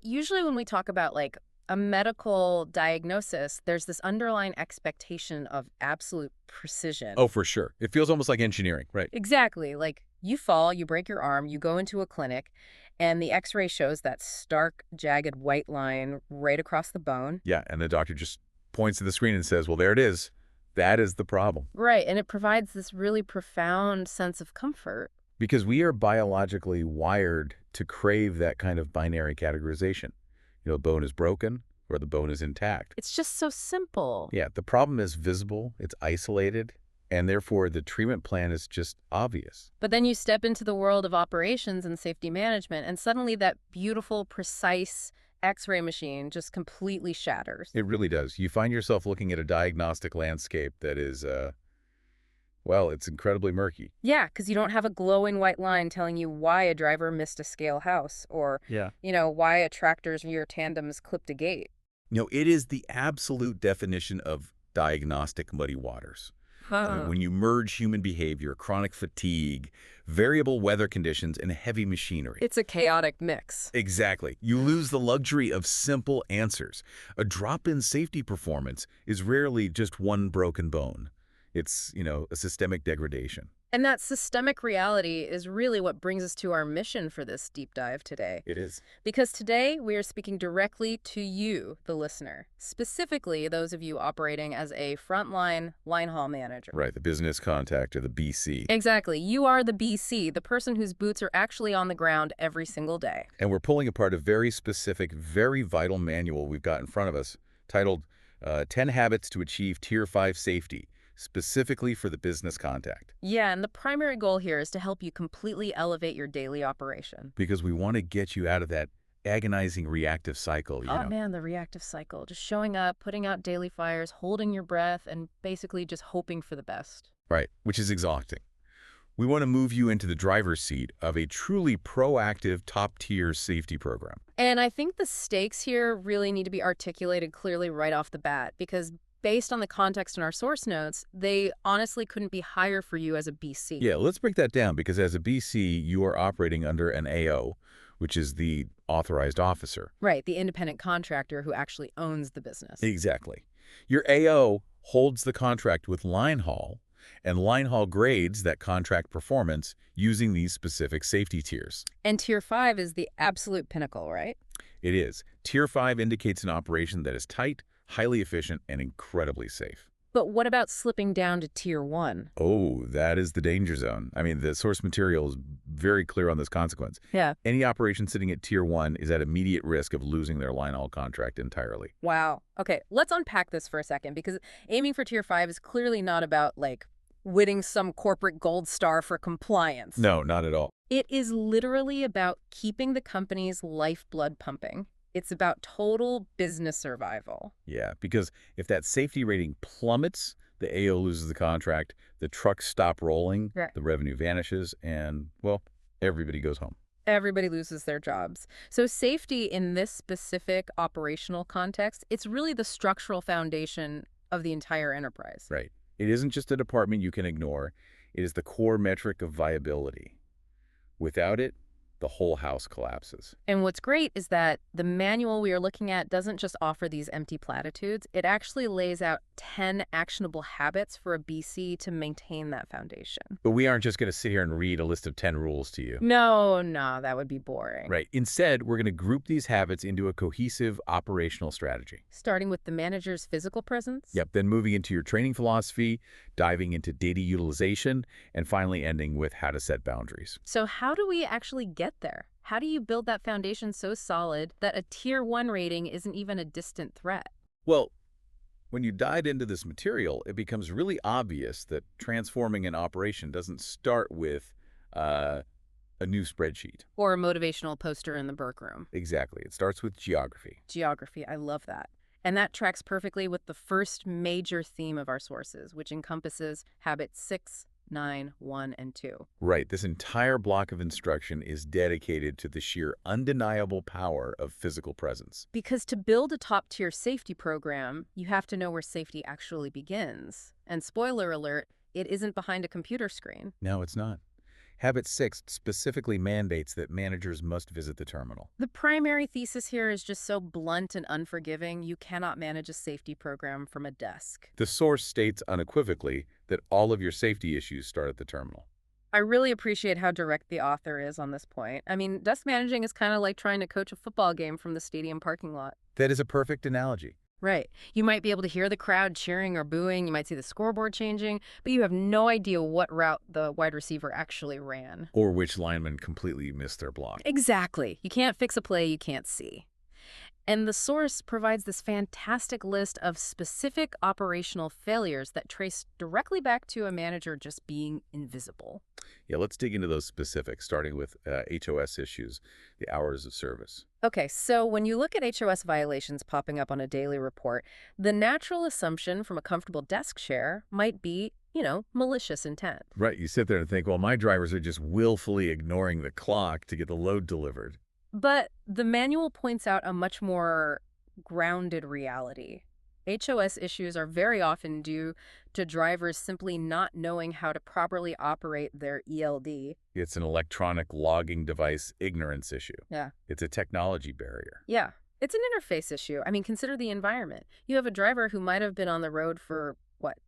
Usually when we talk about like a medical diagnosis, there's this underlying expectation of absolute precision. Oh, for sure. It feels almost like engineering, right? Exactly. Like you fall, you break your arm, you go into a clinic, and the x-ray shows that stark, jagged white line right across the bone. Yeah, and the doctor just points to the screen and says, well, there it is. That is the problem. Right, and it provides this really profound sense of comfort. Because we are biologically wired to crave that kind of binary categorization. The bone is broken or the bone is intact. It's just so simple. Yeah, the problem is visible, it's isolated, and therefore the treatment plan is just obvious. But then you step into the world of operations and safety management, and suddenly that beautiful, precise x-ray machine just completely shatters. It really does. You find yourself looking at a diagnostic landscape that is, well, it's incredibly murky. Yeah, because you don't have a glowing white line telling you why a driver missed a scale house or, Yeah. why a tractor's rear tandem's clipped a gate. It is the absolute definition of diagnostic muddy waters. When you merge human behavior, chronic fatigue, variable weather conditions, and heavy machinery. It's a chaotic mix. Exactly. You lose the luxury of simple answers. A drop-in safety performance is rarely just one broken bone. It's, a systemic degradation. And that systemic reality is really what brings us to our mission for this deep dive today. It is. Because today we are speaking directly to you, the listener, specifically those of you operating as a frontline line haul manager. Right, the business contact or the BC. Exactly. You are the BC, the person whose boots are actually on the ground every single day. And we're pulling apart a very specific, very vital manual we've got in front of us titled 10 Habits to Achieve Tier 5 Safety, specifically for the business contact. Yeah, and the primary goal here is to help you completely elevate your daily operation. Because we want to get you out of that agonizing reactive cycle, Oh man, the reactive cycle. Just showing up, putting out daily fires, holding your breath, and basically just hoping for the best. Right, which is exhausting. We want to move you into the driver's seat of a truly proactive, top-tier safety program. And I think the stakes here really need to be articulated clearly right off the bat, because based on the context in our source notes, they honestly couldn't be higher for you as a BC. Yeah, let's break that down, because as a BC, you are operating under an AO, which is the authorized officer. Right, the independent contractor who actually owns the business. Exactly. Your AO holds the contract with line haul, and line haul grades that contract performance using these specific safety tiers. And Tier 5 is the absolute pinnacle, right? It is. Tier 5 indicates an operation that is tight, highly efficient, and incredibly safe. But what about slipping down to Tier 1? Oh, that is the danger zone. I mean, the source material is very clear on this consequence. Yeah. Any operation sitting at Tier 1 is at immediate risk of losing their line haul contract entirely. Wow. Okay, let's unpack this for a second, because aiming for Tier 5 is clearly not about, like, winning some corporate gold star for compliance. No, not at all. It is literally about keeping the company's lifeblood pumping. It's about total business survival. Yeah, because if that safety rating plummets, the AO loses the contract, the trucks stop rolling, Right. the revenue vanishes, and, well, everybody goes home. Everybody loses their jobs. So safety in this specific operational context, it's really the structural foundation of the entire enterprise. Right. It isn't just a department you can ignore. It is the core metric of viability. Without it, the whole house collapses. And what's great is that the manual we are looking at doesn't just offer these empty platitudes. It actually lays out 10 actionable habits for a BC to maintain that foundation. But we aren't just going to sit here and read a list of 10 rules to you. No, that would be boring. Right. Instead, we're going to group these habits into a cohesive operational strategy. Starting with the manager's physical presence. Yep. Then moving into your training philosophy, diving into data utilization, and finally ending with how to set boundaries. So how do we actually get there? How do you build that foundation so solid that a Tier 1 rating isn't even a distant threat? Well, when you dive into this material, it becomes really obvious that transforming an operation doesn't start with a new spreadsheet. Or a motivational poster in the Burke room. Exactly. It starts with geography. Geography, I love that. And that tracks perfectly with the first major theme of our sources, which encompasses habits 6, 9, 1, and 2. Right. This entire block of instruction is dedicated to the sheer undeniable power of physical presence. Because to build a top-tier safety program, you have to know where safety actually begins. And spoiler alert, it isn't behind a computer screen. No, it's not. Habit 6 specifically mandates that managers must visit the terminal. The primary thesis here is just so blunt and unforgiving, you cannot manage a safety program from a desk. The source states unequivocally that all of your safety issues start at the terminal. I really appreciate how direct the author is on this point. I mean, desk managing is kind of like trying to coach a football game from the stadium parking lot. That is a perfect analogy. Right. You might be able to hear the crowd cheering or booing. You might see the scoreboard changing, but you have no idea what route the wide receiver actually ran. Or which lineman completely missed their block. Exactly. You can't fix a play you can't see. And the source provides this fantastic list of specific operational failures that trace directly back to a manager just being invisible. Yeah, let's dig into those specifics, starting with HOS issues, the hours of service. Okay, so when you look at HOS violations popping up on a daily report, the natural assumption from a comfortable desk share might be, malicious intent. Right, you sit there and think, well, my drivers are just willfully ignoring the clock to get the load delivered. But the manual points out a much more grounded reality. HOS issues are very often due to drivers simply not knowing how to properly operate their ELD. It's an electronic logging device ignorance issue. Yeah. It's a technology barrier. Yeah. It's an interface issue. I mean, consider the environment. You have a driver who might have been on the road for,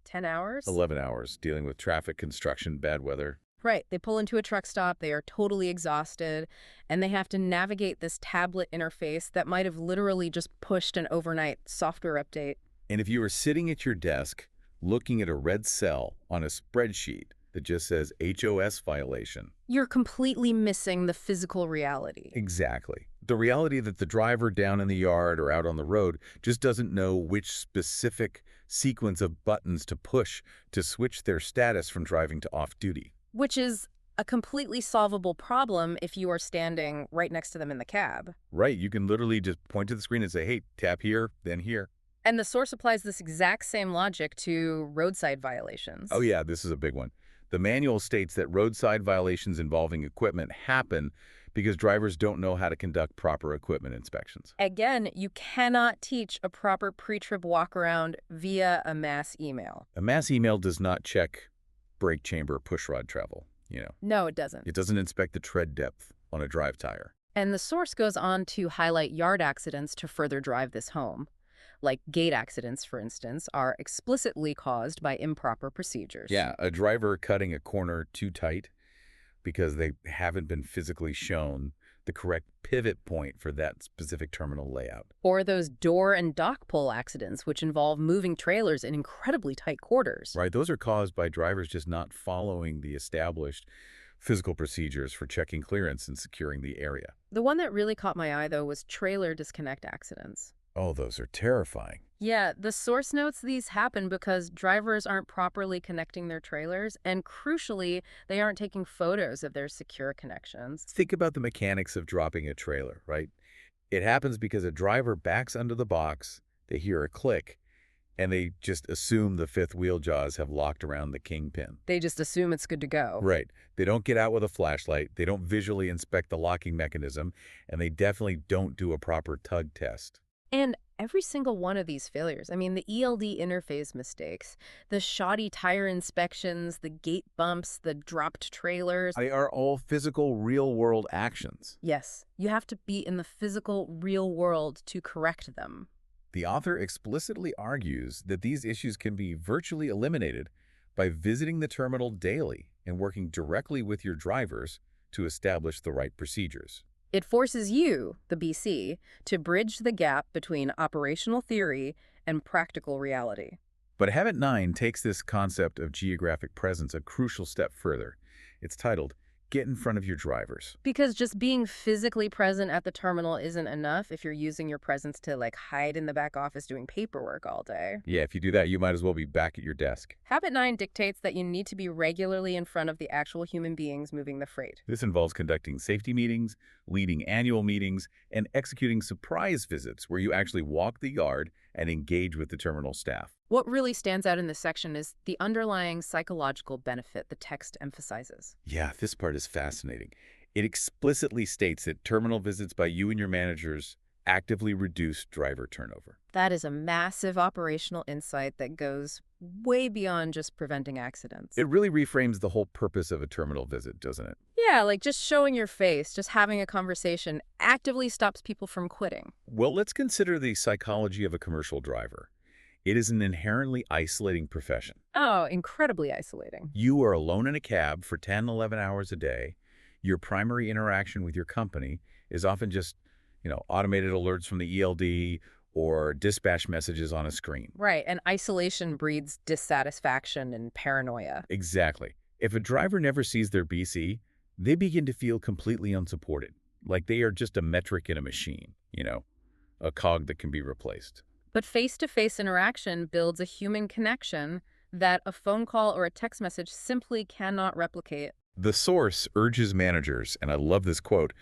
10 hours? 11 hours dealing with traffic, construction, bad weather. Right. They pull into a truck stop, they are totally exhausted, and they have to navigate this tablet interface that might have literally just pushed an overnight software update. And if you were sitting at your desk looking at a red cell on a spreadsheet that just says HOS violation. You're completely missing the physical reality. Exactly. The reality that the driver down in the yard or out on the road just doesn't know which specific sequence of buttons to push to switch their status from driving to off-duty. Which is a completely solvable problem if you are standing right next to them in the cab. Right. You can literally just point to the screen and say, hey, tap here, then here. And the source applies this exact same logic to roadside violations. Oh, yeah, this is a big one. The manual states that roadside violations involving equipment happen because drivers don't know how to conduct proper equipment inspections. Again, you cannot teach a proper pre-trip walk-around via a mass email. A mass email does not check brake chamber pushrod travel. No, it doesn't. It doesn't inspect the tread depth on a drive tire. And the source goes on to highlight yard accidents to further drive this home. Like gate accidents, for instance, are explicitly caused by improper procedures. Yeah, a driver cutting a corner too tight because they haven't been physically shown the correct pivot point for that specific terminal layout. Or those door and dock pull accidents, which involve moving trailers in incredibly tight quarters. Right, those are caused by drivers just not following the established physical procedures for checking clearance and securing the area. The one that really caught my eye, though, was trailer disconnect accidents. Oh, those are terrifying. Yeah, the source notes these happen because drivers aren't properly connecting their trailers, and crucially, they aren't taking photos of their secure connections. Think about the mechanics of dropping a trailer, right? It happens because a driver backs under the box, they hear a click, and they just assume the fifth wheel jaws have locked around the kingpin. They just assume it's good to go. Right. They don't get out with a flashlight, they don't visually inspect the locking mechanism, and they definitely don't do a proper tug test. And every single one of these failures, I mean, the ELD interface mistakes, the shoddy tire inspections, the gate bumps, the dropped trailers. They are all physical, real-world actions. Yes, you have to be in the physical, real world to correct them. The author explicitly argues that these issues can be virtually eliminated by visiting the terminal daily and working directly with your drivers to establish the right procedures. It forces you, the BC, to bridge the gap between operational theory and practical reality. But Habit 9 takes this concept of geographic presence a crucial step further. It's titled, Get in Front of Your Drivers. Because just being physically present at the terminal isn't enough if you're using your presence to, hide in the back office doing paperwork all day. Yeah, if you do that, you might as well be back at your desk. Habit 9 dictates that you need to be regularly in front of the actual human beings moving the freight. This involves conducting safety meetings, leading annual meetings, and executing surprise visits where you actually walk the yard and engage with the terminal staff. What really stands out in this section is the underlying psychological benefit the text emphasizes. Yeah, this part is fascinating. It explicitly states that terminal visits by you and your managers actively reduce driver turnover. That is a massive operational insight that goes way beyond just preventing accidents. It really reframes the whole purpose of a terminal visit, doesn't it? Yeah, like just showing your face, just having a conversation actively stops people from quitting. Well, let's consider the psychology of a commercial driver. It is an inherently isolating profession. Oh, incredibly isolating. You are alone in a cab for 10, 11 hours a day. Your primary interaction with your company is often just, automated alerts from the ELD or dispatch messages on a screen. Right, and isolation breeds dissatisfaction and paranoia. Exactly. If a driver never sees their BC, they begin to feel completely unsupported, like they are just a metric in a machine, a cog that can be replaced. But face-to-face interaction builds a human connection that a phone call or a text message simply cannot replicate. The source urges managers, and I love this quote,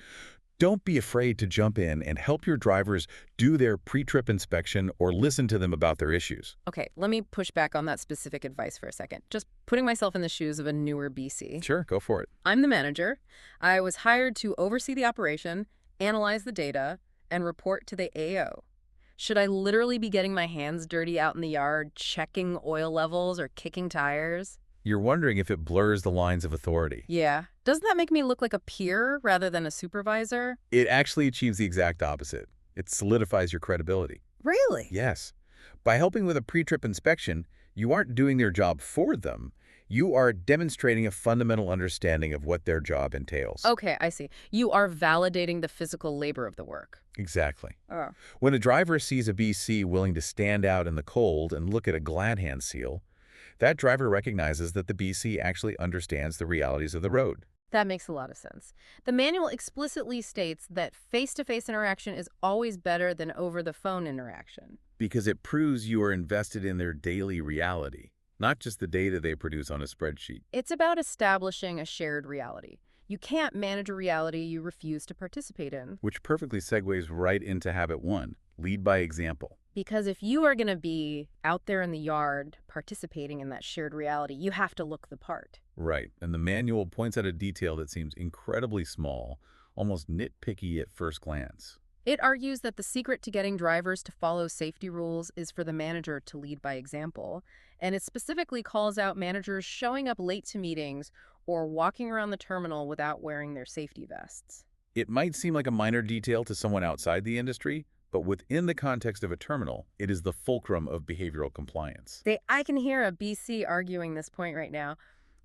don't be afraid to jump in and help your drivers do their pre-trip inspection or listen to them about their issues. Okay, let me push back on that specific advice for a second. Just putting myself in the shoes of a newer BC. Sure, go for it. I'm the manager. I was hired to oversee the operation, analyze the data, and report to the AO. Should I literally be getting my hands dirty out in the yard, checking oil levels or kicking tires? You're wondering if it blurs the lines of authority. Yeah. Doesn't that make me look like a peer rather than a supervisor? It actually achieves the exact opposite. It solidifies your credibility. Really? Yes. By helping with a pre-trip inspection, you aren't doing their job for them. You are demonstrating a fundamental understanding of what their job entails. Okay, I see. You are validating the physical labor of the work. Exactly. Oh. When a driver sees a BC willing to stand out in the cold and look at a glad hand seal, that driver recognizes that the BC actually understands the realities of the road. That makes a lot of sense. The manual explicitly states that face-to-face interaction is always better than over-the-phone interaction. Because it proves you are invested in their daily reality, not just the data they produce on a spreadsheet. It's about establishing a shared reality. You can't manage a reality you refuse to participate in. Which perfectly segues right into habit 1, lead by example. Because if you are going to be out there in the yard participating in that shared reality, you have to look the part. Right, and the manual points out a detail that seems incredibly small, almost nitpicky at first glance. It argues that the secret to getting drivers to follow safety rules is for the manager to lead by example, and it specifically calls out managers showing up late to meetings or walking around the terminal without wearing their safety vests. It might seem like a minor detail to someone outside the industry, but within the context of a terminal, it is the fulcrum of behavioral compliance. I can hear a BC arguing this point right now.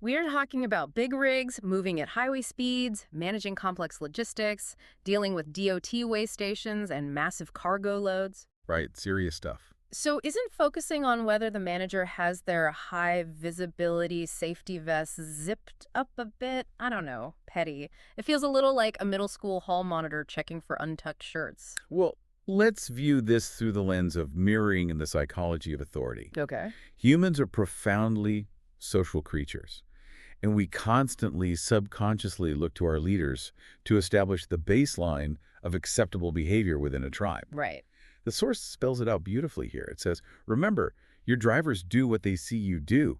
We are talking about big rigs, moving at highway speeds, managing complex logistics, dealing with DOT way stations and massive cargo loads. Right, serious stuff. So isn't focusing on whether the manager has their high visibility safety vests zipped up a bit, I don't know, petty? It feels a little like a middle school hall monitor checking for untucked shirts. Well, let's view this through the lens of mirroring in the psychology of authority. Okay. Humans are profoundly social creatures, and we constantly subconsciously look to our leaders to establish the baseline of acceptable behavior within a tribe. Right. The source spells it out beautifully here. It says, remember, your drivers do what they see you do.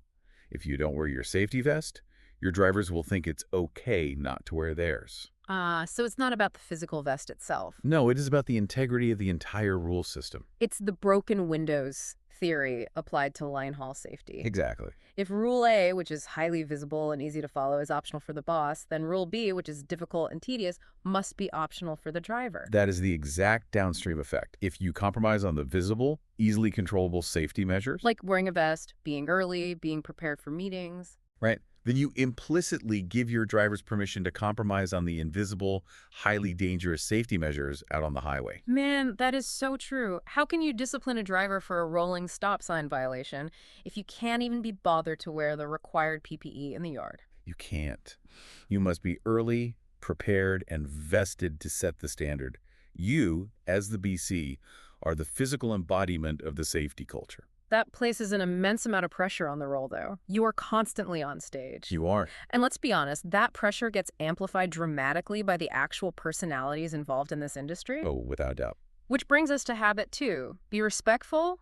If you don't wear your safety vest, your drivers will think it's okay not to wear theirs. So it's not about the physical vest itself. No, it is about the integrity of the entire rule system. It's the broken windows theory applied to line haul safety. Exactly. If Rule A, which is highly visible and easy to follow, is optional for the boss, then Rule B, which is difficult and tedious, must be optional for the driver. That is the exact downstream effect. If you compromise on the visible, easily controllable safety measures, Like wearing a vest, being early, being prepared for meetings. right, then you implicitly give your drivers permission to compromise on the invisible, highly dangerous safety measures out on the highway. Man, that is so true. How can you discipline a driver for a rolling stop sign violation if you can't even be bothered to wear the required PPE in the yard? You can't. You must be early, prepared, and vested to set the standard. You, as the BC, are the physical embodiment of the safety culture. That places an immense amount of pressure on the role, though. You are constantly on stage. You are. And let's be honest, that pressure gets amplified dramatically by the actual personalities involved in this industry. Oh, without doubt. Which brings us to habit 2. Be respectful,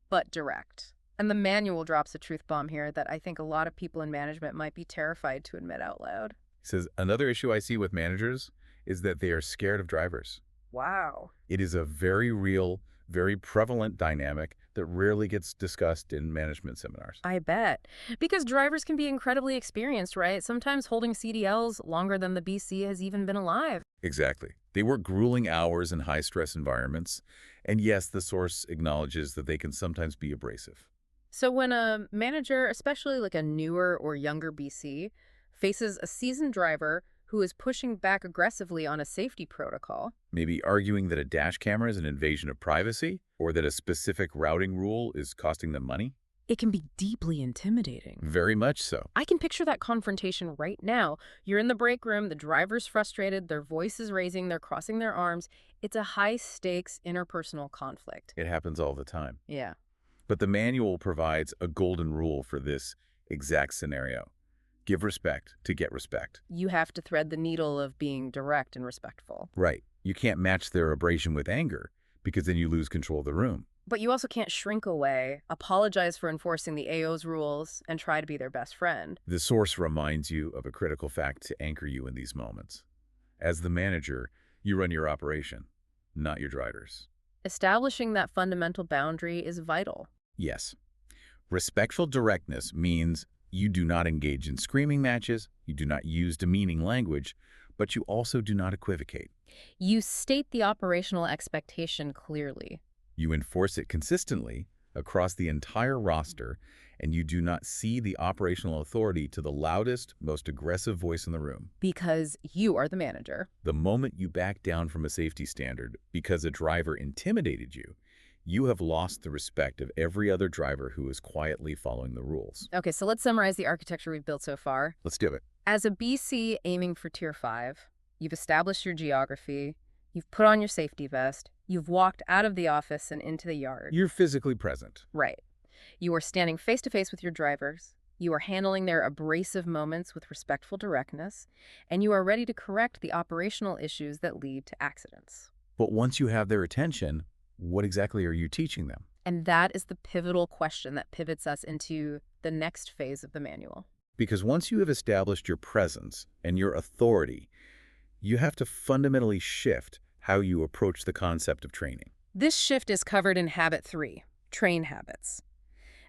but direct. And the manual drops a truth bomb here that I think a lot of people in management might be terrified to admit out loud. He says, another issue I see with managers is that they are scared of drivers. Wow. It is a very real, very prevalent dynamic that rarely gets discussed in management seminars. I bet. Because drivers can be incredibly experienced, right? Sometimes holding CDLs longer than the BC has even been alive. Exactly. They work grueling hours in high-stress environments, and yes, the source acknowledges that they can sometimes be abrasive. So when a manager, especially like a newer or younger BC, faces a seasoned driver who is pushing back aggressively on a safety protocol, Maybe arguing that a dash camera is an invasion of privacy, or that a specific routing rule is costing them money. it can be deeply intimidating. Very much so. I can picture that confrontation right now. You're in the break room, the driver's frustrated, their voice is raising, they're crossing their arms. It's a high-stakes interpersonal conflict. It happens all the time. Yeah. But the manual provides a golden rule for this exact scenario. Give respect to get respect. You have to thread the needle of being direct and respectful. Right. You can't match their abrasion with anger, because then you lose control of the room. But you also can't shrink away, apologize for enforcing the AO's rules, and try to be their best friend. The source reminds you of a critical fact to anchor you in these moments. As the manager, you run your operation, not your drivers. Establishing that fundamental boundary is vital. Yes. Respectful directness means you do not engage in screaming matches, you do not use demeaning language, but you also do not equivocate. You state the operational expectation clearly. You enforce it consistently across the entire roster, and you do not cede the operational authority to the loudest, most aggressive voice in the room. Because you are the manager. The moment you back down from a safety standard because a driver intimidated you, you have lost the respect of every other driver who is quietly following the rules. Okay, so let's summarize the architecture we've built so far. Let's do it. As a BC aiming for Tier 5, you've established your geography, you've put on your safety vest, you've walked out of the office and into the yard. You're physically present. Right. You are standing face-to-face with your drivers, you are handling their abrasive moments with respectful directness, and you are ready to correct the operational issues that lead to accidents. But once you have their attention, what exactly are you teaching them? And that is the pivotal question that pivots us into the next phase of the manual. Because once you have established your presence and your authority, you have to fundamentally shift how you approach the concept of training. This shift is covered in Habit 3, Train Habits.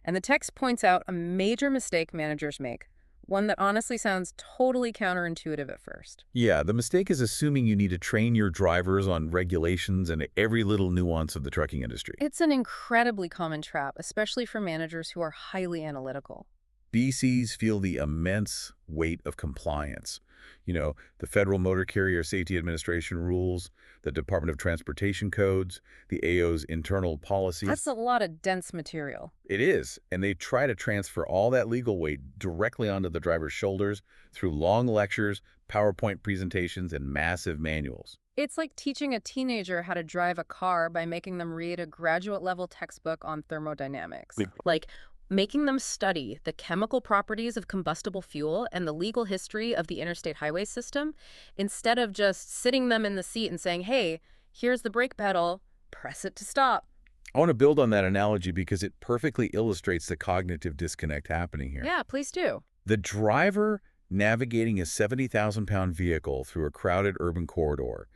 And the text points out a major mistake managers make, one that honestly sounds totally counterintuitive at first. Yeah, the mistake is assuming you need to train your drivers on regulations and every little nuance of the trucking industry. It's an incredibly common trap, especially for managers who are highly analytical. BCs feel the immense weight of compliance. You know, the Federal Motor Carrier Safety Administration rules, the Department of Transportation codes, the AO's internal policies. That's a lot of dense material. It is, and they try to transfer all that legal weight directly onto the driver's shoulders through long lectures, PowerPoint presentations, and massive manuals. It's like teaching a teenager how to drive a car by making them read a graduate-level textbook on thermodynamics. Like making them study the chemical properties of combustible fuel and the legal history of the interstate highway system, instead of just sitting them in the seat and saying, hey, here's the brake pedal, press it to stop. I want to build on that analogy because it perfectly illustrates the cognitive disconnect happening here. Yeah, please do. The driver navigating a 70,000-pound vehicle through a crowded urban corridor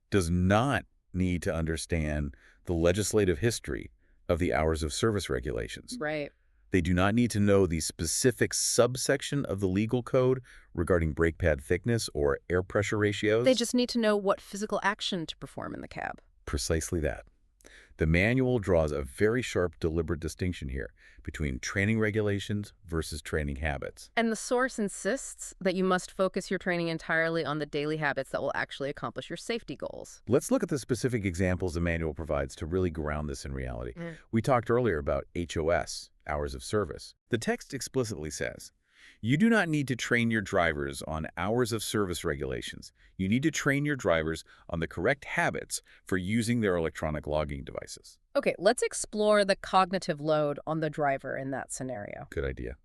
does not need to understand the legislative history of the hours of service regulations. Right. They do not need to know the specific subsection of the legal code regarding brake pad thickness or air pressure ratios. They just need to know what physical action to perform in the cab. Precisely that. The manual draws a very sharp, deliberate distinction here between training regulations versus training habits. And the source insists that you must focus your training entirely on the daily habits that will actually accomplish your safety goals. Let's look at the specific examples the manual provides to really ground this in reality. We talked earlier about HOS, hours of service. The text explicitly says, you do not need to train your drivers on hours of service regulations. You need to train your drivers on the correct habits for using their electronic logging devices. Okay, let's explore the cognitive load on the driver in that scenario. Good idea.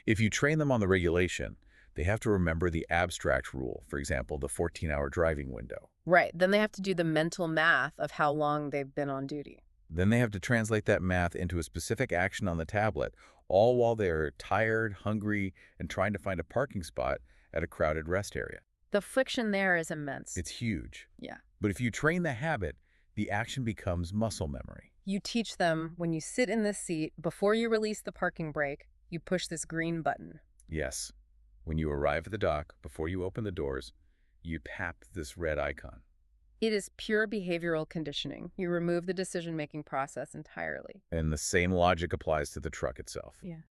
If you train them on the regulation, they have to remember the abstract rule, for example, the 14-hour driving window. Right, then they have to do the mental math of how long they've been on duty. Then they have to translate that math into a specific action on the tablet, all while they're tired, hungry, and trying to find a parking spot at a crowded rest area. The friction there is immense. It's huge. Yeah. But if you train the habit, the action becomes muscle memory. You teach them when you sit in this seat, before you release the parking brake, you push this green button. Yes, when you arrive at the dock, before you open the doors, you tap this red icon. It is pure behavioral conditioning. You remove the decision-making process entirely. And the same logic applies to the truck itself.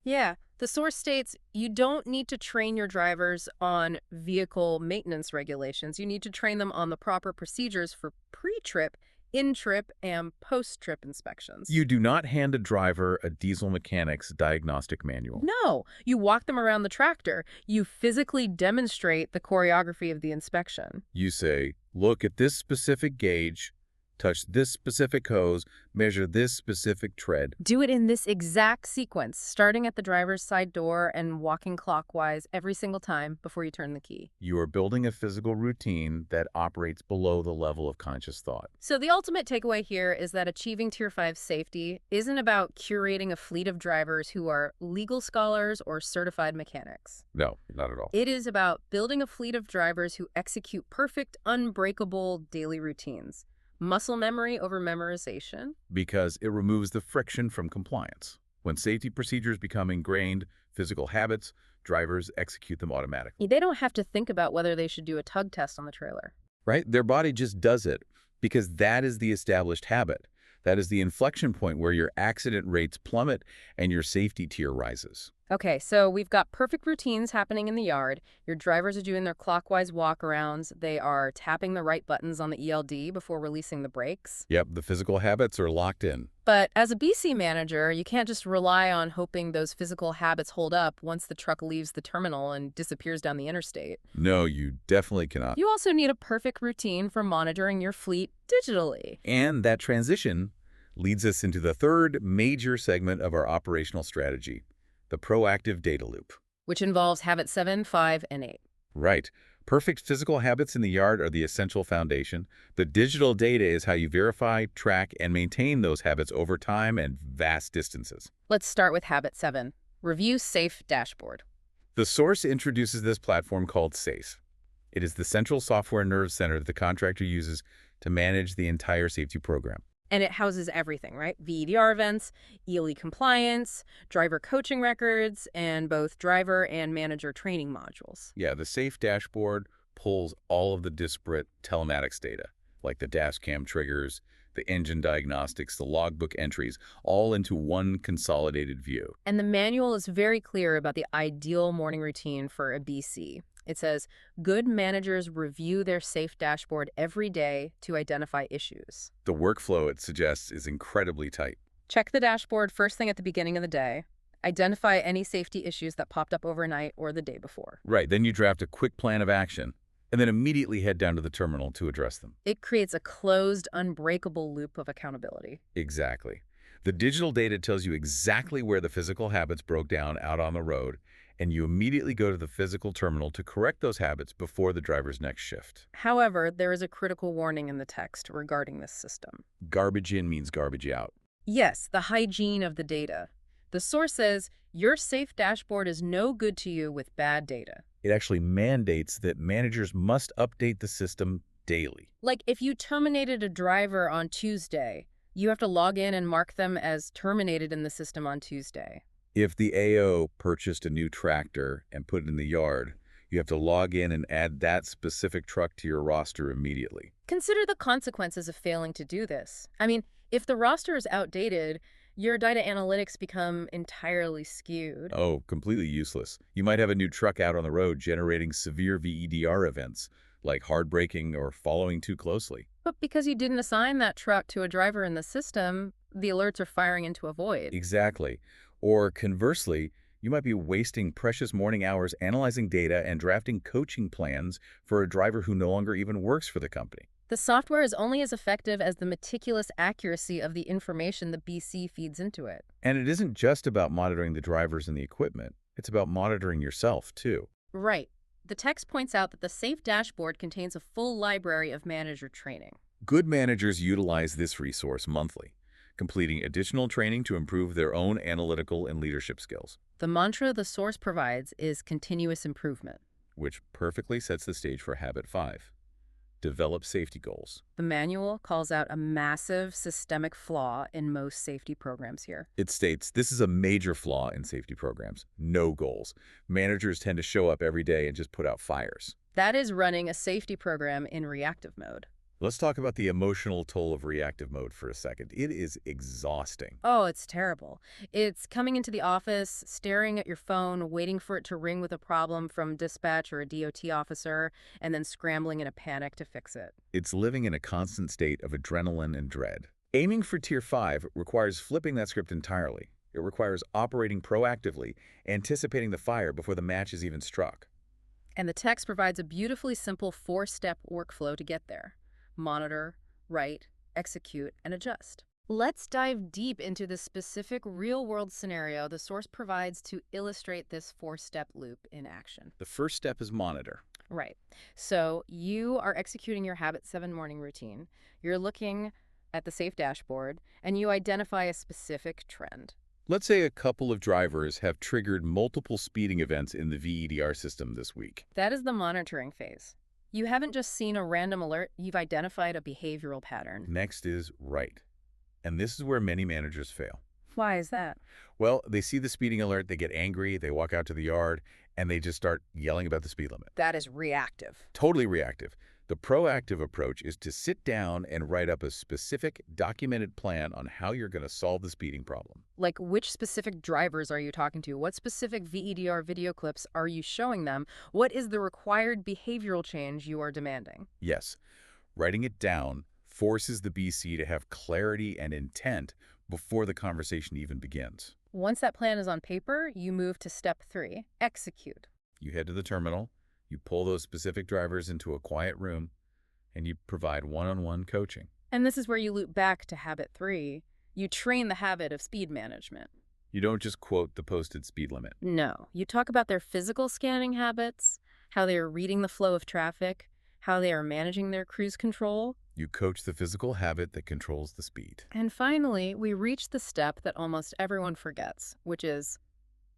Yeah, the source states you don't need to train your drivers on vehicle maintenance regulations. You need to train them on the proper procedures for pre-trip, in-trip, and post-trip inspections. You do not hand a driver a diesel mechanic's diagnostic manual. No, you walk them around the tractor. You physically demonstrate the choreography of the inspection. You say, look at this specific gauge, touch this specific hose, measure this specific tread. Do it in this exact sequence, starting at the driver's side door and walking clockwise every single time before you turn the key. You are building a physical routine that operates below the level of conscious thought. So the ultimate takeaway here is that achieving Tier 5 safety isn't about curating a fleet of drivers who are legal scholars or certified mechanics. No, not at all. It is about building a fleet of drivers who execute perfect, unbreakable daily routines. Muscle memory over memorization. Because it removes the friction from compliance. When safety procedures become ingrained physical habits, drivers execute them automatically. They don't have to think about whether they should do a tug test on the trailer. Right? Their body just does it because that is the established habit. That is the inflection point where your accident rates plummet and your safety tier rises. Okay, so we've got perfect routines happening in the yard. Your drivers are doing their clockwise walkarounds. They are tapping the right buttons on the ELD before releasing the brakes. Yep, the physical habits are locked in. But as a BC manager, you can't just rely on hoping those physical habits hold up once the truck leaves the terminal and disappears down the interstate. No, you definitely cannot. You also need a perfect routine for monitoring your fleet digitally. And that transition leads us into the third major segment of our operational strategy, the proactive data loop. Which involves habit 7, 5, and 8. Right. Perfect physical habits in the yard are the essential foundation. The digital data is how you verify, track, and maintain those habits over time and vast distances. Let's start with habit 7, review safe dashboard. The source introduces this platform called SAFE. It is the central software nerve center that the contractor uses to manage the entire safety program. And it houses everything, right? VEDR events, ELE compliance, driver coaching records, and both driver and manager training modules. Yeah, the SAFE dashboard pulls all of the disparate telematics data, like the dash cam triggers, the engine diagnostics, the logbook entries, all into one consolidated view. And the manual is very clear about the ideal morning routine for a BC. It says, good managers review their safe dashboard every day to identify issues. The workflow it suggests is incredibly tight. Check the dashboard first thing at the beginning of the day. Identify any safety issues that popped up overnight or the day before. Right, then you draft a quick plan of action, and then immediately head down to the terminal to address them. It creates a closed, unbreakable loop of accountability. Exactly. The digital data tells you exactly where the physical habits broke down out on the road, and you immediately go to the physical terminal to correct those habits before the driver's next shift. However, there is a critical warning in the text regarding this system. Garbage in means garbage out. Yes, the hygiene of the data. The source says, your safe dashboard is no good to you with bad data. It actually mandates that managers must update the system daily. Like if you terminated a driver on Tuesday, you have to log in and mark them as terminated in the system on Tuesday. If the AO purchased a new tractor and put it in the yard, you have to log in and add that specific truck to your roster immediately. Consider the consequences of failing to do this. I mean, if the roster is outdated, your data analytics become entirely skewed. Oh, completely useless. You might have a new truck out on the road generating severe VEDR events, like hard braking or following too closely. But because you didn't assign that truck to a driver in the system, the alerts are firing into a void. Exactly. Or conversely, you might be wasting precious morning hours analyzing data and drafting coaching plans for a driver who no longer even works for the company. The software is only as effective as the meticulous accuracy of the information the BC feeds into it. And it isn't just about monitoring the drivers and the equipment. It's about monitoring yourself, too. Right. The text points out that the Safe Dashboard contains a full library of manager training. Good managers utilize this resource monthly, completing additional training to improve their own analytical and leadership skills. The mantra the source provides is continuous improvement. Which perfectly sets the stage for habit 5. Develop safety goals. The manual calls out a massive systemic flaw in most safety programs here. It states this is a major flaw in safety programs. No goals. Managers tend to show up every day and just put out fires. That is running a safety program in reactive mode. Let's talk about the emotional toll of reactive mode for a second. It is exhausting. Oh, it's terrible. It's coming into the office, staring at your phone, waiting for it to ring with a problem from dispatch or a DOT officer, and then scrambling in a panic to fix it. It's living in a constant state of adrenaline and dread. Aiming for Tier 5 requires flipping that script entirely. It requires operating proactively, anticipating the fire before the match is even struck. And the text provides a beautifully simple four-step workflow to get there. Monitor, write, execute, and adjust. Let's dive deep into the specific real-world scenario the source provides to illustrate this four-step loop in action. The first step is monitor. Right. So you are executing your Habit 7 morning routine. You're looking at the safe dashboard, and you identify a specific trend. Let's say a couple of drivers have triggered multiple speeding events in the VEDR system this week. That is the monitoring phase. You haven't just seen a random alert, you've identified a behavioral pattern. Next is write. And this is where many managers fail. Why is that? Well, they see the speeding alert, they get angry, they walk out to the yard, and they just start yelling about the speed limit. That is reactive. Totally reactive. The proactive approach is to sit down and write up a specific, documented plan on how you're going to solve the speeding problem. Like, which specific drivers are you talking to? What specific VEDR video clips are you showing them? What is the required behavioral change you are demanding? Yes, writing it down forces the BC to have clarity and intent before the conversation even begins. Once that plan is on paper, you move to step 3, execute. You head to the terminal, you pull those specific drivers into a quiet room, and you provide one-on-one coaching. And this is where you loop back to Habit 3. You train the habit of speed management. You don't just quote the posted speed limit. No, you talk about their physical scanning habits, how they are reading the flow of traffic, how they are managing their cruise control. You coach the physical habit that controls the speed. And finally, we reach the step that almost everyone forgets, which is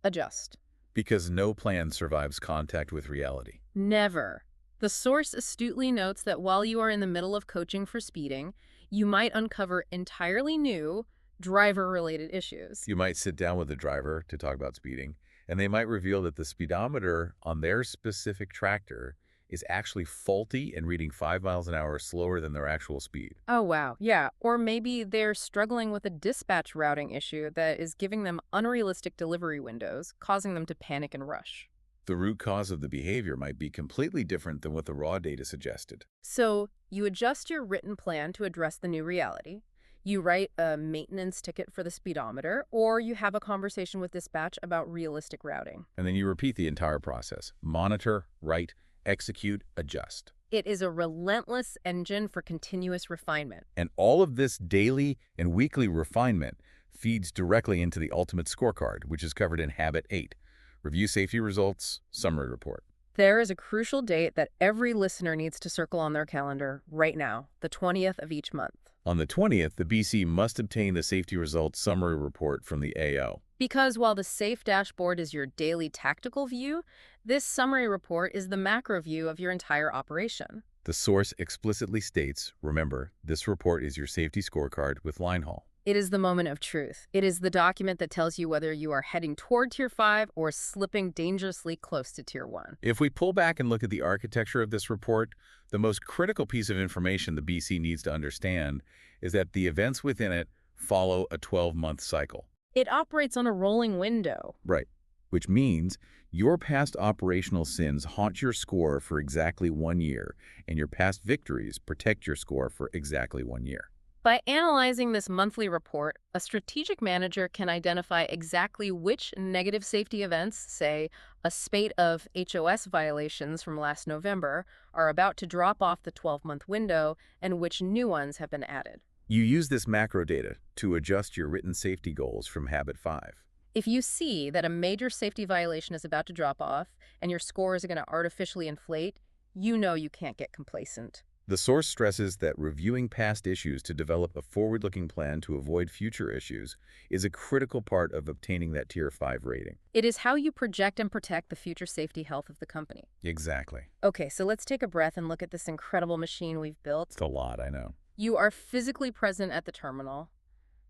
adjust. Because no plan survives contact with reality. Never. The source astutely notes that while you are in the middle of coaching for speeding, you might uncover entirely new driver-related issues. You might sit down with the driver to talk about speeding, and they might reveal that the speedometer on their specific tractor is actually faulty and reading 5 miles an hour slower than their actual speed. Oh, wow. Yeah. Or maybe they're struggling with a dispatch routing issue that is giving them unrealistic delivery windows, causing them to panic and rush. The root cause of the behavior might be completely different than what the raw data suggested. So you adjust your written plan to address the new reality. You write a maintenance ticket for the speedometer, or you have a conversation with dispatch about realistic routing. And then you repeat the entire process. Monitor, write, execute, adjust. It is a relentless engine for continuous refinement. And all of this daily and weekly refinement feeds directly into the ultimate scorecard, which is covered in Habit 8, Review Safety Results, Summary Report. There is a crucial date that every listener needs to circle on their calendar right now, the 20th of each month. On the 20th, the BC must obtain the Safety Results Summary Report from the AO. Because while the safe dashboard is your daily tactical view, this summary report is the macro view of your entire operation. The source explicitly states, remember, this report is your safety scorecard with line haul. It is the moment of truth. It is the document that tells you whether you are heading toward Tier 5 or slipping dangerously close to Tier 1. If we pull back and look at the architecture of this report, the most critical piece of information the BC needs to understand is that the events within it follow a 12-month cycle. It operates on a rolling window. Right, which means your past operational sins haunt your score for exactly 1 year, and your past victories protect your score for exactly 1 year. By analyzing this monthly report, a strategic manager can identify exactly which negative safety events, say a spate of HOS violations from last November, are about to drop off the 12-month window and which new ones have been added. You use this macro data to adjust your written safety goals from Habit 5. If you see that a major safety violation is about to drop off and your scores are going to artificially inflate, you know you can't get complacent. The source stresses that reviewing past issues to develop a forward-looking plan to avoid future issues is a critical part of obtaining that Tier 5 rating. It is how you project and protect the future safety health of the company. Exactly. Okay, so let's take a breath and look at this incredible machine we've built. It's a lot, I know. You are physically present at the terminal.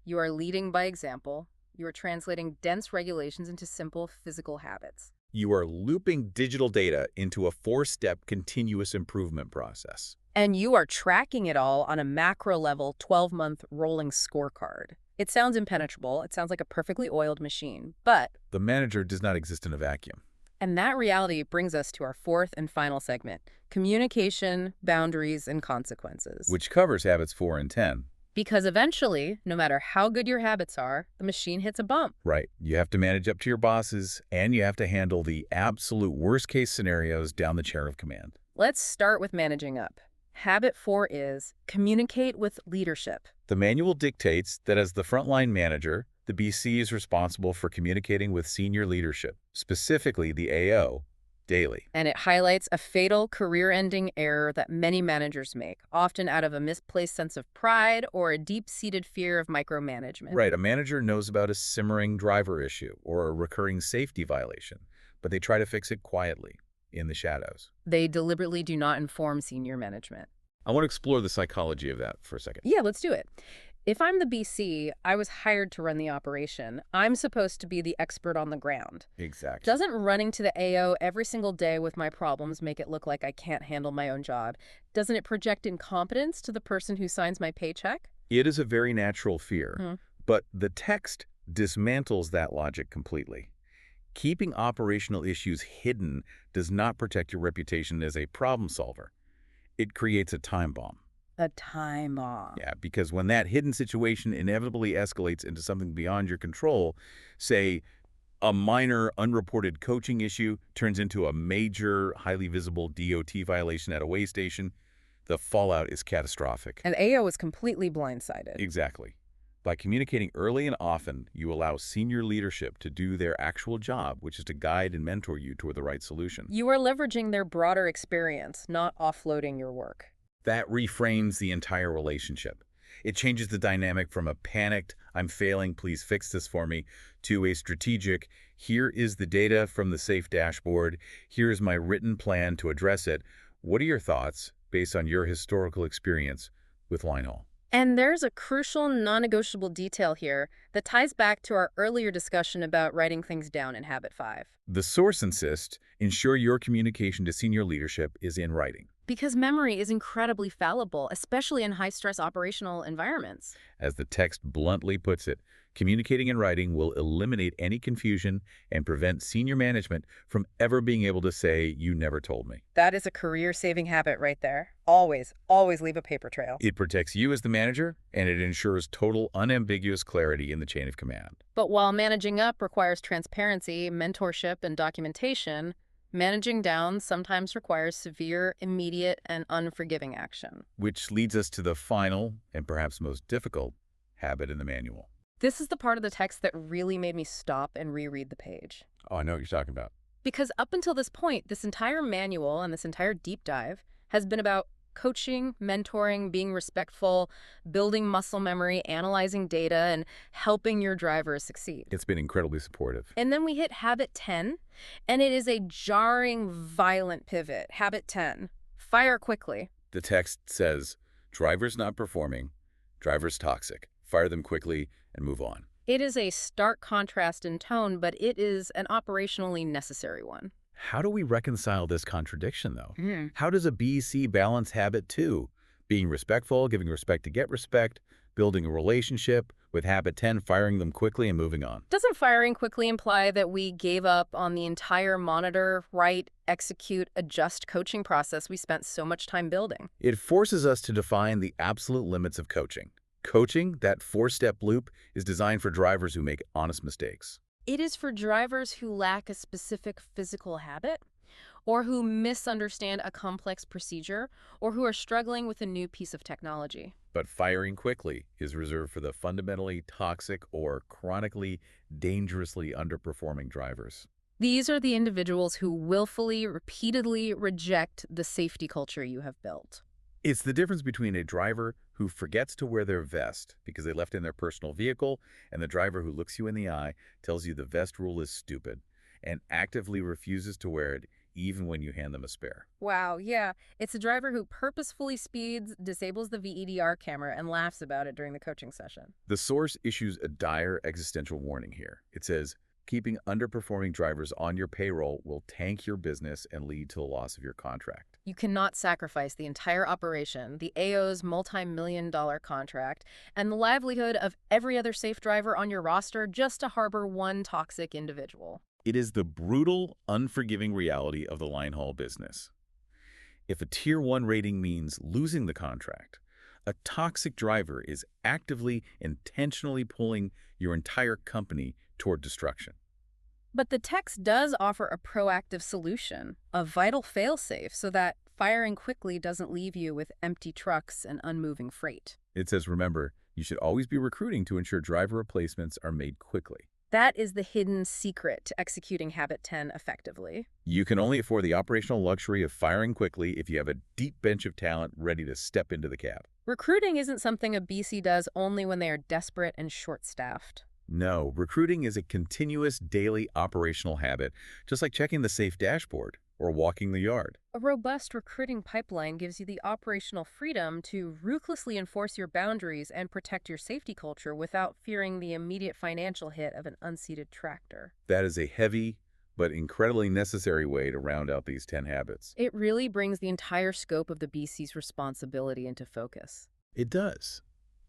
You are leading by example. You are translating dense regulations into simple physical habits. You are looping digital data into a 4-step continuous improvement process. And you are tracking it all on a macro-level 12-month rolling scorecard. It sounds impenetrable. It sounds like a perfectly oiled machine. But The manager does not exist in a vacuum. and that reality brings us to our fourth and final segment, communication, boundaries, and consequences. Which covers habits 4 and 10. Because eventually, no matter how good your habits are, the machine hits a bump. Right. You have to manage up to your bosses, and you have to handle the absolute worst-case scenarios down the chain of command. Let's start with managing up. Habit 4 is communicate with leadership. The manual dictates that as the frontline manager, the BC is responsible for communicating with senior leadership, specifically the AO, daily. And it highlights a fatal career-ending error that many managers make, often out of a misplaced sense of pride or a deep-seated fear of micromanagement. Right, a manager knows about a simmering driver issue or a recurring safety violation, but they try to fix it quietly, in the shadows. They deliberately do not inform senior management. I want to explore the psychology of that for a second. Yeah, let's do it. If I'm the BC, I was hired to run the operation. I'm supposed to be the expert on the ground. Exactly. Doesn't running to the AO every single day with my problems make it look like I can't handle my own job? Doesn't it project incompetence to the person who signs my paycheck? It is a very natural fear, but the text dismantles that logic completely. Keeping operational issues hidden does not protect your reputation as a problem solver. It creates a time bomb. A time bomb. Yeah, because when that hidden situation inevitably escalates into something beyond your control, say a minor unreported coaching issue turns into a major, highly visible DOT violation at a way station, the fallout is catastrophic. And AO is completely blindsided. Exactly. By communicating early and often, you allow senior leadership to do their actual job, which is to guide and mentor you toward the right solution. You are leveraging their broader experience, not offloading your work. That reframes the entire relationship. It changes the dynamic from a panicked, I'm failing, please fix this for me, to a strategic, here is the data from the safe dashboard, here is my written plan to address it. What are your thoughts, based on your historical experience, with line haul? And there's a crucial, non-negotiable detail here that ties back to our earlier discussion about writing things down in Habit 5. The source insists, ensure your communication to senior leadership is in writing. Because memory is incredibly fallible, especially in high-stress operational environments. As the text bluntly puts it, communicating in writing will eliminate any confusion and prevent senior management from ever being able to say, you never told me. That is a career-saving habit right there. Always, always leave a paper trail. It protects you as the manager, and it ensures total, unambiguous clarity in the chain of command. But while managing up requires transparency, mentorship, and documentation, managing down sometimes requires severe, immediate, and unforgiving action. Which leads us to the final, and perhaps most difficult, habit in the manual. This is the part of the text that really made me stop and reread the page. Oh, I know what you're talking about. Because up until this point, this entire manual and this entire deep dive has been about coaching, mentoring, being respectful, building muscle memory, analyzing data, and helping your drivers succeed. It's been incredibly supportive. And then we hit Habit 10, and it is a jarring, violent pivot. Habit 10, fire quickly. The text says, drivers not performing, drivers toxic. Fire them quickly and move on. It is a stark contrast in tone, but it is an operationally necessary one. How do we reconcile this contradiction, though? How does a BC balance habit 2? Being respectful, giving respect to get respect, building a relationship, with habit 10, firing them quickly and moving on. Doesn't firing quickly imply that we gave up on the entire monitor, write, execute, adjust coaching process we spent so much time building? It forces us to define the absolute limits of coaching. Coaching, that 4-step loop, is designed for drivers who make honest mistakes. It is for drivers who lack a specific physical habit, or who misunderstand a complex procedure, or who are struggling with a new piece of technology. But firing quickly is reserved for the fundamentally toxic or chronically dangerously underperforming drivers. These are the individuals who willfully, repeatedly reject the safety culture you have built. It's the difference between a driver who forgets to wear their vest because they left in their personal vehicle and the driver who looks you in the eye, tells you the vest rule is stupid, and actively refuses to wear it even when you hand them a spare. Wow, yeah. It's a driver who purposefully speeds, disables the VEDR camera, and laughs about it during the coaching session. The source issues a dire existential warning here. It says, keeping underperforming drivers on your payroll will tank your business and lead to the loss of your contract. You cannot sacrifice the entire operation, the AO's multi-million-dollar contract, and the livelihood of every other safe driver on your roster just to harbor one toxic individual. It is the brutal, unforgiving reality of the line haul business. If a Tier 1 rating means losing the contract, a toxic driver is actively, intentionally pulling your entire company toward destruction. But the text does offer a proactive solution, a vital failsafe, so that firing quickly doesn't leave you with empty trucks and unmoving freight. It says, remember, you should always be recruiting to ensure driver replacements are made quickly. That is the hidden secret to executing Habit 10 effectively. You can only afford the operational luxury of firing quickly if you have a deep bench of talent ready to step into the cab. Recruiting isn't something a BC does only when they are desperate and short-staffed. No, recruiting is a continuous daily operational habit, just like checking the safe dashboard or walking the yard. A robust recruiting pipeline gives you the operational freedom to ruthlessly enforce your boundaries and protect your safety culture without fearing the immediate financial hit of an unseated tractor. That is a heavy but incredibly necessary way to round out these 10 habits. It really brings the entire scope of the BC's responsibility into focus. It does.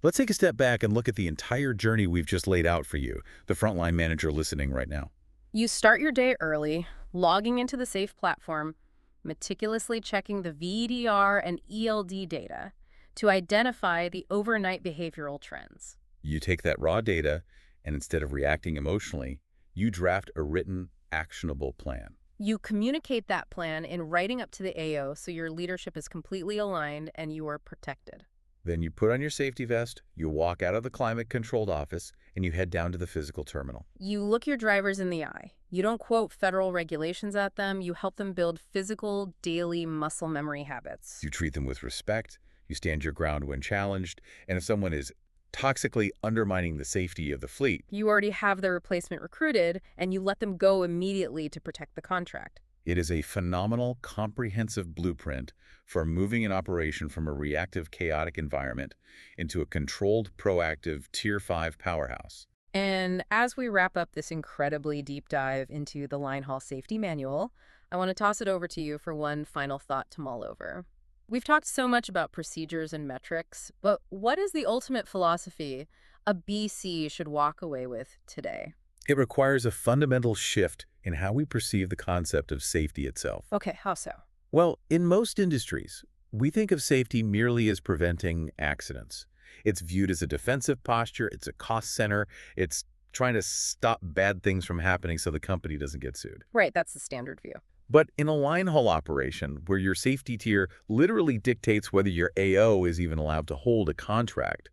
Let's take a step back and look at the entire journey we've just laid out for you, the frontline manager listening right now. You start your day early, logging into the safe platform, meticulously checking the VDR and ELD data to identify the overnight behavioral trends. You take that raw data, and instead of reacting emotionally, you draft a written, actionable plan. You communicate that plan in writing up to the AO so your leadership is completely aligned and you are protected. Then you put on your safety vest, you walk out of the climate-controlled office, and you head down to the physical terminal. You look your drivers in the eye. You don't quote federal regulations at them. You help them build physical, daily muscle memory habits. You treat them with respect, you stand your ground when challenged, and if someone is toxically undermining the safety of the fleet, You already have the replacement recruited, and you let them go immediately to protect the contract. it is a phenomenal, comprehensive blueprint for moving an operation from a reactive, chaotic environment into a controlled, proactive, Tier 5 powerhouse. And as we wrap up this incredibly deep dive into the Line Haul Safety Manual, I want to toss it over to you for one final thought to mull over. We've talked so much about procedures and metrics, but what is the ultimate philosophy a BC should walk away with today? It requires a fundamental shift in how we perceive the concept of safety itself. Okay, how so? Well, in most industries, we think of safety merely as preventing accidents. It's viewed as a defensive posture, it's a cost center, it's trying to stop bad things from happening so the company doesn't get sued. Right, that's the standard view. But in a line haul operation, where your safety tier literally dictates whether your AO is even allowed to hold a contract,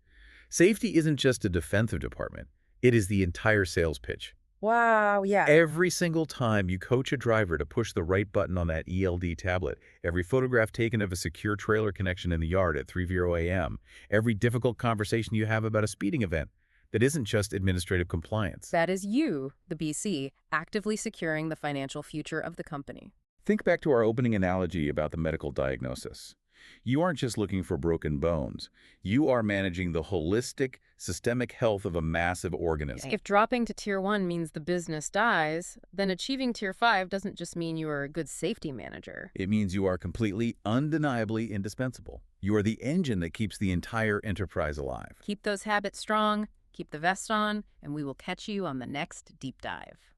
safety isn't just a defensive department, it is the entire sales pitch. Wow, yeah. Every single time you coach a driver to push the right button on that ELD tablet, every photograph taken of a secure trailer connection in the yard at 3:00 a.m., every difficult conversation you have about a speeding event, that isn't just administrative compliance. That is you, the BC, actively securing the financial future of the company. Think back to our opening analogy about the medical diagnosis. You aren't just looking for broken bones. You are managing the holistic, systemic health of a massive organism. If dropping to Tier 1 means the business dies, then achieving Tier 5 doesn't just mean you are a good safety manager. It means you are completely, undeniably indispensable. You are the engine that keeps the entire enterprise alive. Keep those habits strong, keep the vest on, and we will catch you on the next deep dive.